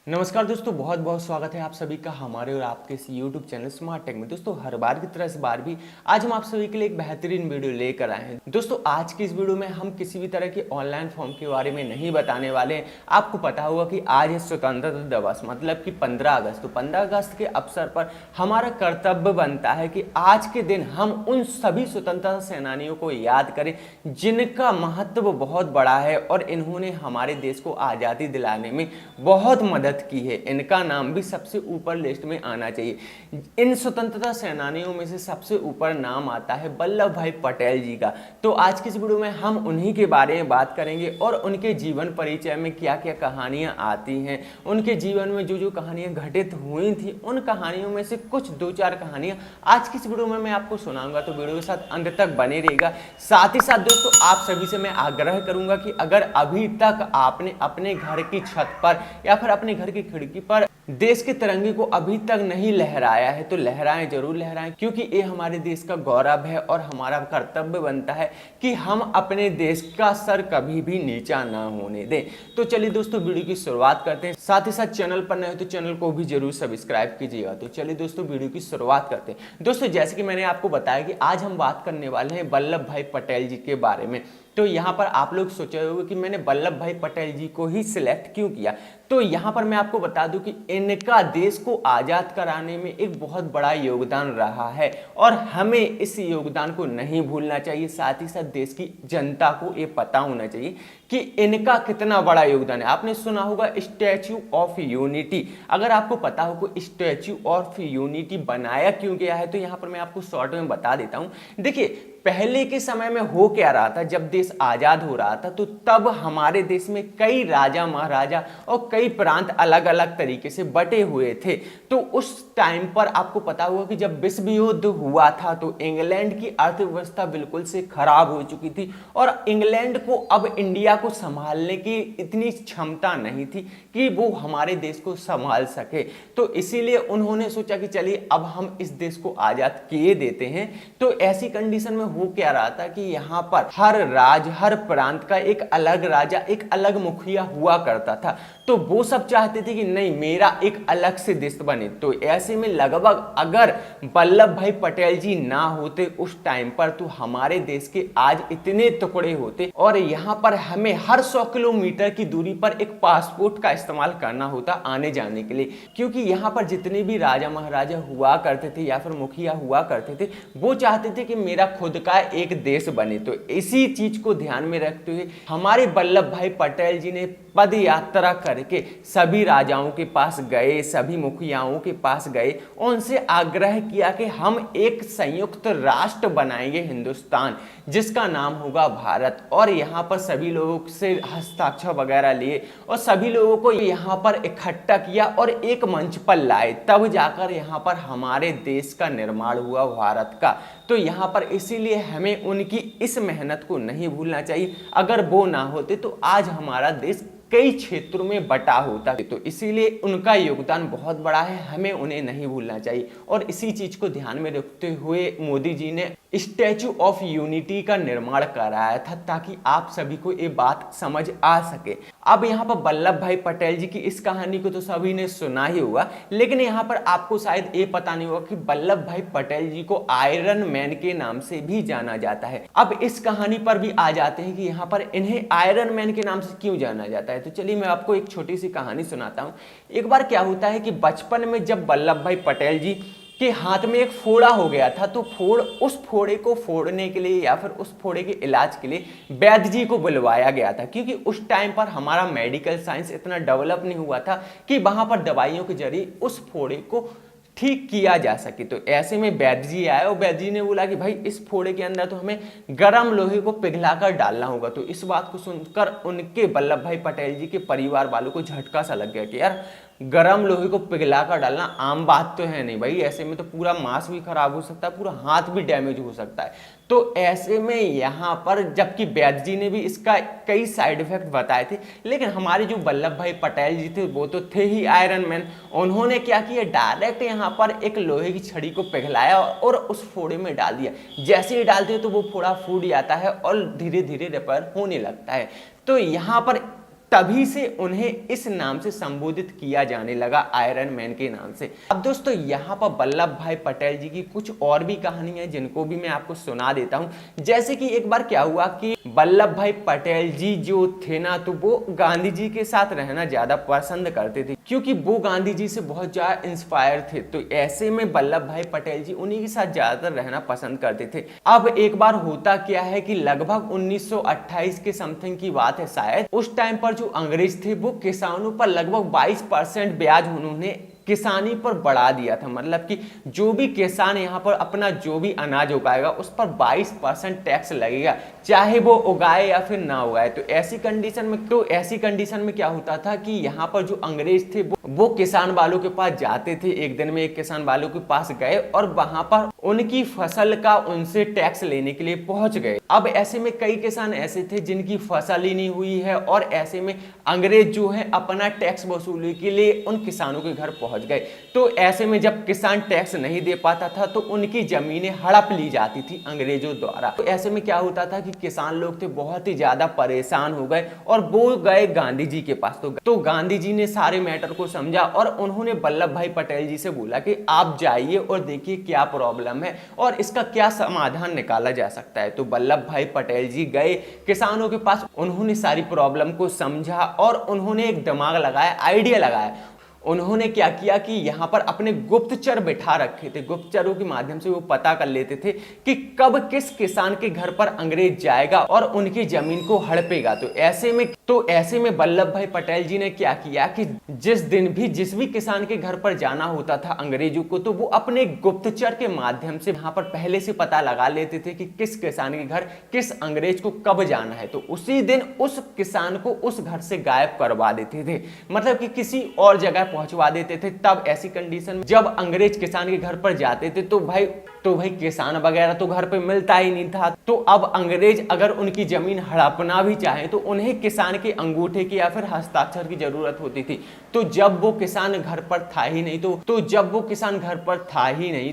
नमस्कार दोस्तों, बहुत बहुत स्वागत है आप सभी का हमारे और आपके इस YouTube चैनल स्मार्ट टेक में। दोस्तों हर बार की तरह इस बार भी आज हम आप सभी के लिए एक बेहतरीन वीडियो लेकर आए हैं। दोस्तों आज की इस वीडियो में हम किसी भी तरह के ऑनलाइन फॉर्म के बारे में नहीं बताने वाले हैं। आपको पता होगा कि आज है स्वतंत्रता दिवस, मतलब कि 15 अगस्त। तो 15 अगस्त के अवसर पर हमारा कर्तव्य बनता है कि आज के दिन हम उन सभी स्वतंत्रता सेनानियों को याद करें जिनका महत्व बहुत बड़ा है और इन्होंने हमारे देश को आज़ादी दिलाने में बहुत मदद की है। इनका नाम भी सबसे ऊपर लिस्ट में आना चाहिए। इन स्वतंत्रता सेनानियों में से सबसे ऊपर नाम आता है वल्लभ भाई पटेल जी का। तो आज की इस वीडियो में हम उन्हीं के बारे में बात करेंगे और उनके जीवन परिचय में क्या क्या कहानियां आती हैं, उनके जीवन में जो जो कहानियां घटित हुई थी उन कहानियों में से कुछ दो चार कहानियां आज की इस वीडियो में मैं आपको सुनाऊंगा। तो वीडियो के साथ अंत तक बने रहेगा। साथ ही साथ दोस्तों आप सभी से मैं आग्रह करूंगा कि अगर अभी तक आपने अपने घर की छत पर या फिर अपने घर की खिड़की पर देश के तिरंगे को अभी तक नहीं लहराया है तो लहराएं, जरूर लहराएं, क्योंकि ये हमारे देश का गौरव है और हमारा कर्तव्य बनता है कि हम अपने देश का सर कभी भी नीचा ना होने दें। तो चलिए दोस्तों वीडियो की शुरुआत करते हैं। साथ ही साथ चैनल पर नए हो तो चैनल को भी जरूर सब्सक्राइब कीजिएगा। तो चलिए दोस्तों वीडियो की शुरुआत करते हैं। दोस्तों जैसे कि मैंने आपको बताया कि आज हम बात करने वाले हैं वल्लभ भाई पटेल जी के बारे में। तो यहाँ पर आप लोग सोच रहे होंगे कि मैंने वल्लभ भाई पटेल जी को ही सिलेक्ट क्यों किया। तो यहाँ पर मैं आपको बता दूं कि इनका देश को आज़ाद कराने में एक बहुत बड़ा योगदान रहा है और हमें इस योगदान को नहीं भूलना चाहिए। साथ ही साथ देश की जनता को ये पता होना चाहिए कि इनका कितना बड़ा योगदान है। आपने सुना होगा स्टैच्यू ऑफ यूनिटी। अगर आपको पता हो कि स्टैच्यू ऑफ यूनिटी बनाया क्यों गया है तो यहाँ पर मैं आपको शॉर्ट में बता देता हूँ। देखिए पहले के समय में हो क्या रहा था, जब देश आजाद हो रहा था तो तब हमारे देश में कई राजा महाराजा और कई प्रांत अलग अलग तरीके से बटे हुए थे। तो उस टाइम पर आपको पता होगा कि जब विश्व युद्ध हुआ था तो इंग्लैंड की अर्थव्यवस्था बिल्कुल से खराब हो चुकी थी और इंग्लैंड को अब इंडिया को संभालने की इतनी क्षमता नहीं थी कि वो हमारे देश को संभाल सके। तो इसीलिए उन्होंने सोचा कि चलिए अब हम इस देश को आजाद किए देते हैं। तो ऐसी कंडीशन में हो क्या रहा था कि यहाँ पर हर राज्य हर प्रांत का एक अलग राजा एक अलग मुखिया हुआ करता था। तो वो सब चाहते थे कि नहीं मेरा एक अलग से देश बने। तो ऐसे में लगभग अगर वल्लभ भाई पटेल जी ना होते उस टाइम पर तो हमारे देश के आज इतने टुकड़े होते और यहाँ पर हमें हर 100 किलोमीटर की दूरी पर एक पासपोर्ट का इस्तेमाल करना होता आने जाने के लिए। क्योंकि यहाँ पर जितने भी राजा महाराजा हुआ करते थे या फिर मुखिया हुआ करते थे वो चाहते थे कि मेरा खुद का एक देश बने। तो इसी चीज को ध्यान में रखते हुए हमारे वल्लभ भाई पटेल जी ने पद यात्रा करके सभी राजाओं के पास गए, सभी मुखियाओं के पास गए, उनसे आग्रह किया कि हम एक संयुक्त राष्ट्र बनाएंगे हिंदुस्तान जिसका नाम होगा भारत। और यहाँ पर सभी लोगों से हस्ताक्षर वगैरह लिए और सभी लोगों को यहाँ पर इकट्ठा किया और एक मंच पर लाए, तब जाकर यहाँ पर हमारे देश का निर्माण हुआ भारत का। तो यहाँ पर इसीलिए हमें उनकी इस मेहनत को नहीं भूलना चाहिए। अगर वो ना होते तो आज हमारा देश कई क्षेत्रों में बटा होता है। तो इसीलिए उनका योगदान बहुत बड़ा है, हमें उन्हें नहीं भूलना चाहिए। और इसी चीज को ध्यान में रखते हुए मोदी जी ने स्टैच्यू ऑफ यूनिटी का निर्माण कराया था ताकि आप सभी को ये बात समझ आ सके। अब यहाँ पर वल्लभ भाई पटेल जी की इस कहानी को तो सभी ने सुना ही होगा, लेकिन यहाँ पर आपको शायद ये पता नहीं होगा कि वल्लभ भाई पटेल जी को आयरन मैन के नाम से भी जाना जाता है। अब इस कहानी पर भी आ जाते हैं कि यहाँ पर इन्हें आयरन मैन के नाम से क्यों जाना जाता है। तो चलिए मैं आपको एक छोटी सी कहानी सुनाता हूँ। एक बार क्या होता है कि बचपन में जब वल्लभ भाई पटेल जी के हाथ में एक फोड़ा हो गया था तो उस फोड़े को फोड़ने के लिए या फिर उस फोड़े के इलाज के लिए वैद्य जी को बुलवाया गया था। क्योंकि उस टाइम पर हमारा मेडिकल साइंस इतना डेवलप नहीं हुआ था कि वहां पर दवाइयों के जरिए उस फोड़े को ठीक किया जा सके। तो ऐसे में वैद्य जी आए और वैद्य जी ने बोला कि भाई इस फोड़े के अंदर तो हमें गर्म लोहे को पिघलाकर डालना होगा। तो इस बात को सुनकर उनके वल्लभ भाई पटेल जी के परिवार वालों को झटका सा लग गया कि यार गरम लोहे को पिघलाकर डालना आम बात तो है नहीं भाई, ऐसे में तो पूरा मांस भी खराब हो सकता है, पूरा हाथ भी डैमेज हो सकता है। तो ऐसे में यहाँ पर जबकि वैद्य जी ने भी इसका कई साइड इफेक्ट बताए थे, लेकिन हमारे जो वल्लभ भाई पटेल जी थे वो तो थे ही आयरन मैन। उन्होंने क्या किया, डायरेक्ट यहाँ पर एक लोहे की छड़ी को पिघलाया और उस फोड़े में डाल दिया। जैसे ही डालते तो वो फोड़ा फूट जाता है और धीरे धीरे रिपेयर होने लगता है। तो यहाँ पर तभी से उन्हें इस नाम से संबोधित किया जाने लगा, आयरन मैन के नाम से। अब दोस्तों यहाँ पर वल्लभ भाई पटेल जी की कुछ और भी कहानी है जिनको भी मैं आपको सुना देता हूं। जैसे कि एक बार क्या हुआ कि वल्लभ भाई पटेल जी जो थे ना, तो वो गांधी जी के साथ रहना ज्यादा पसंद करते थे, क्योंकि वो गांधी जी से बहुत ज्यादा इंस्पायर थे। तो ऐसे में वल्लभ भाई पटेल जी उन्हीं के साथ ज्यादातर रहना पसंद करते थे। अब एक बार होता क्या है कि लगभग 1928 के समथिंग की बात है शायद, उस टाइम पर जो अंग्रेज थे वो किसानों पर लगभग 22% ब्याज उन्होंने किसानी पर बढ़ा दिया था। मतलब कि जो भी किसान यहाँ पर अपना जो भी अनाज उगाएगा उस पर 22% टैक्स लगेगा, चाहे वो उगाए या फिर ना उगाए। तो ऐसी कंडीशन में क्या होता था कि यहाँ पर जो अंग्रेज थे वो किसान वालों के पास जाते थे। एक दिन में एक किसान वालों के पास गए और वहां पर उनकी फसल का उनसे टैक्स लेने के लिए पहुंच गए। अब ऐसे में कई किसान ऐसे थे जिनकी फसल ही नहीं हुई है, और ऐसे में अंग्रेज जो है अपना टैक्स वसूली के लिए उन किसानों के घर पहुंच गए। तो ऐसे में जब किसान टैक्स नहीं दे पाता था तो उनकी जमीनें हड़प ली जाती थी अंग्रेजों द्वारा। तो ऐसे में क्या होता था कि किसान लोग थे बहुत ही ज्यादा परेशान हो गए और वो गए गांधी जी के पास। तो गांधी जी ने सारे मैटर को समझा और उन्होंने वल्लभ भाई पटेल जी से बोला कि आप जाइए और देखिए क्या प्रॉब्लम है और इसका क्या समाधान निकाला जा सकता है। तो वल्लभ भाई पटेल जी गए किसानों के पास, उन्होंने सारी प्रॉब्लम को समझा और उन्होंने एक दिमाग लगाया, आइडिया लगाया। उन्होंने क्या किया कि यहाँ पर अपने गुप्तचर बैठा रखे थे। गुप्तचरों के माध्यम से वो पता कर लेते थे कि कब किस किसान के घर पर अंग्रेज जाएगा और उनकी जमीन को हड़पेगा। तो ऐसे में वल्लभ भाई पटेल जी ने क्या किया कि जिस दिन भी जिस भी किसान के घर पर जाना होता था अंग्रेजों को, तो वो अपने गुप्तचर के माध्यम से यहाँ पर पहले से पता लगा लेते थे कि किस किसान के घर किस अंग्रेज को कब जाना है। तो उसी दिन उस किसान को उस घर से गायब करवा देते थे, मतलब कि किसी और जगह पहुंचवा देते थे। तब ऐसी कंडीशन में जब अंग्रेज किसान के घर पर जाते थे तो भाई किसान वगैरह तो घर पे मिलता ही नहीं था। तो अब अंग्रेज अगर उनकी जमीन हड़पना भी चाहे तो उन्हें किसान के अंगूठे की या फिर हस्ताक्षर की जरूरत होती थी। तो जब वो किसान घर पर था ही नहीं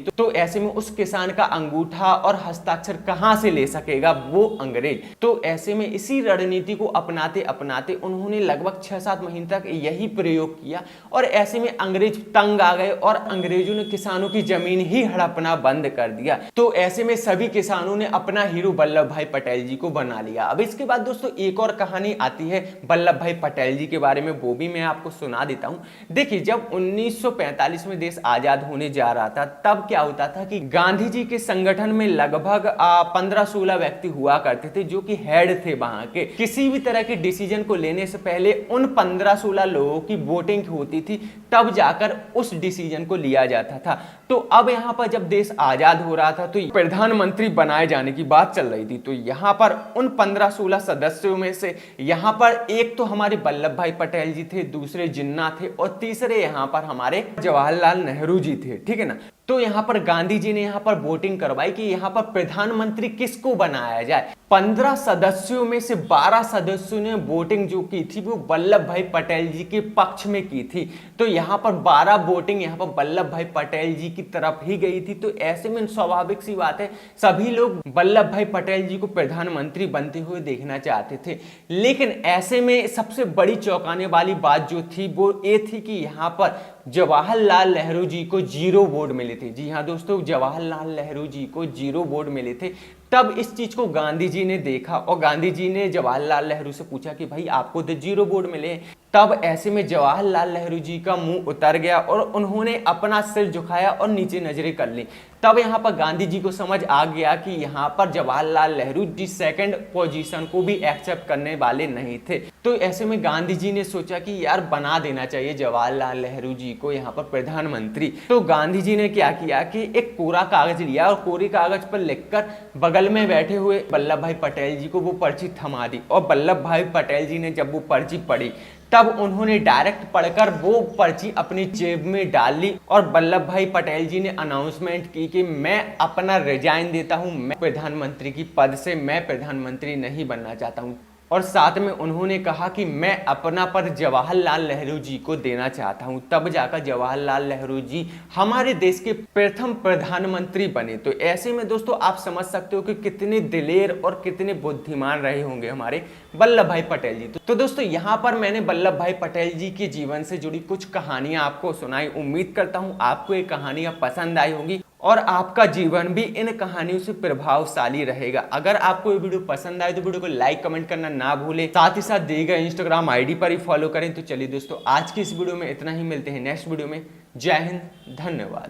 तो ऐसे में उस किसान का अंगूठा और हस्ताक्षर कहां से ले सकेगा वो अंग्रेज। तो ऐसे में इसी रणनीति को अपनाते अपनाते उन्होंने लगभग 6-7 महीने तक यही प्रयोग किया और ऐसे में अंग्रेज तंग आ गए और अंग्रेजों ने किसानों की जमीन ही हड़पना बंद कर दिया। तो ऐसे में सभी किसानों ने अपना हीरो वल्लभ भाई पटेल जी को बना लिया। अब इसके बाद दोस्तों एक और कहानी आती है वल्लभ भाई पटेल जी के बारे में, वो भी मैं आपको सुना देता हूं। देखिए जब 1945 में देश आजाद होने जा रहा था तब क्या होता था कि गांधी जी के संगठन में लगभग 15-16 व्यक्ति हुआ करते थे जो कि हेड थे वहां के। किसी भी तरह के डिसीजन को लेने से पहले उन 15-16 लोगों की वोटिंग होती थी, तब जाकर उस डिसीजन को लिया जाता था। तो अब यहाँ पर जब देश आजाद हो रहा था तो प्रधानमंत्री बनाए जाने की बात चल रही थी। तो यहाँ पर उन 15-16 सदस्यों में से यहाँ पर एक तो हमारे वल्लभ भाई पटेल जी थे, दूसरे जिन्ना थे और तीसरे यहाँ पर हमारे जवाहरलाल नेहरू जी थे, ठीक है ना। तो यहाँ पर गांधी जी ने यहाँ पर वोटिंग करवाई कि यहाँ पर प्रधानमंत्री किसको बनाया जाए। 15 सदस्यों में से 12 सदस्यों ने वोटिंग जो की थी वो वल्लभ भाई पटेल जी के पक्ष में की थी। तो यहाँ पर 12 वोटिंग यहाँ पर वल्लभ भाई पटेल जी की तरफ ही गई थी। तो ऐसे में स्वाभाविक सी बात है सभी लोग वल्लभ भाई पटेल जी को प्रधानमंत्री बनते हुए देखना चाहते थे। लेकिन ऐसे में सबसे बड़ी चौंकाने वाली बात जो थी वो ये थी कि यहाँ पर जवाहरलाल नेहरू जी को 0 वोट मिले थे। जी हाँ दोस्तों, जवाहरलाल नेहरू जी को 0 वोट मिले थे। तब इस चीज को गांधी जी ने देखा और गांधी जी ने जवाहरलाल नेहरू से पूछा कि भाई आपको तो 0 वोट मिले। तब ऐसे में जवाहरलाल नेहरू जी का मुंह उतर गया और उन्होंने अपना सिर झुकाया और नीचे नजरें कर ली। तब यहाँ पर गांधी जी को समझ आ गया कि यहाँ पर जवाहरलाल नेहरू जी सेकंड पोजीशन को भी एक्सेप्ट करने वाले नहीं थे। तो ऐसे में गांधी जी ने सोचा कि यार बना देना चाहिए जवाहरलाल नेहरू जी को यहाँ पर प्रधानमंत्री। तो गांधी जी ने क्या किया कि एक कोरा कागज लिया और कोरे कागज पर लिखकर बगल में बैठे हुए वल्लभ भाई पटेल जी को वो पर्ची थमा दी। और वल्लभ भाई पटेल जी ने जब वो पर्ची पढ़ी तब उन्होंने डायरेक्ट पढ़कर वो पर्ची अपनी जेब में डाल ली और वल्लभ भाई पटेल जी ने अनाउंसमेंट की कि मैं अपना रिजाइन देता हूं, मैं प्रधानमंत्री की पद से मैं प्रधानमंत्री नहीं बनना चाहता हूं। और साथ में उन्होंने कहा कि मैं अपना पद जवाहरलाल नेहरू जी को देना चाहता हूं, तब जाकर जवाहरलाल नेहरू जी हमारे देश के प्रथम प्रधानमंत्री बने। तो ऐसे में दोस्तों आप समझ सकते हो कि कितने दिलेर और कितने बुद्धिमान रहे होंगे हमारे वल्लभ भाई पटेल जी। तो दोस्तों यहाँ पर मैंने वल्लभ भाई पटेल जी के जीवन से जुड़ी कुछ कहानियां आपको सुनाई। उम्मीद करता हूं आपको ये कहानियां पसंद आई होंगी और आपका जीवन भी इन कहानियों से प्रभावशाली रहेगा। अगर आपको ये वीडियो पसंद आए तो वीडियो को लाइक कमेंट करना ना भूलें, साथ ही साथ दिए गए इंस्टाग्राम आईडी पर ही फॉलो करें। तो चलिए दोस्तों आज की इस वीडियो में इतना ही, मिलते हैं नेक्स्ट वीडियो में। जय हिंद, धन्यवाद।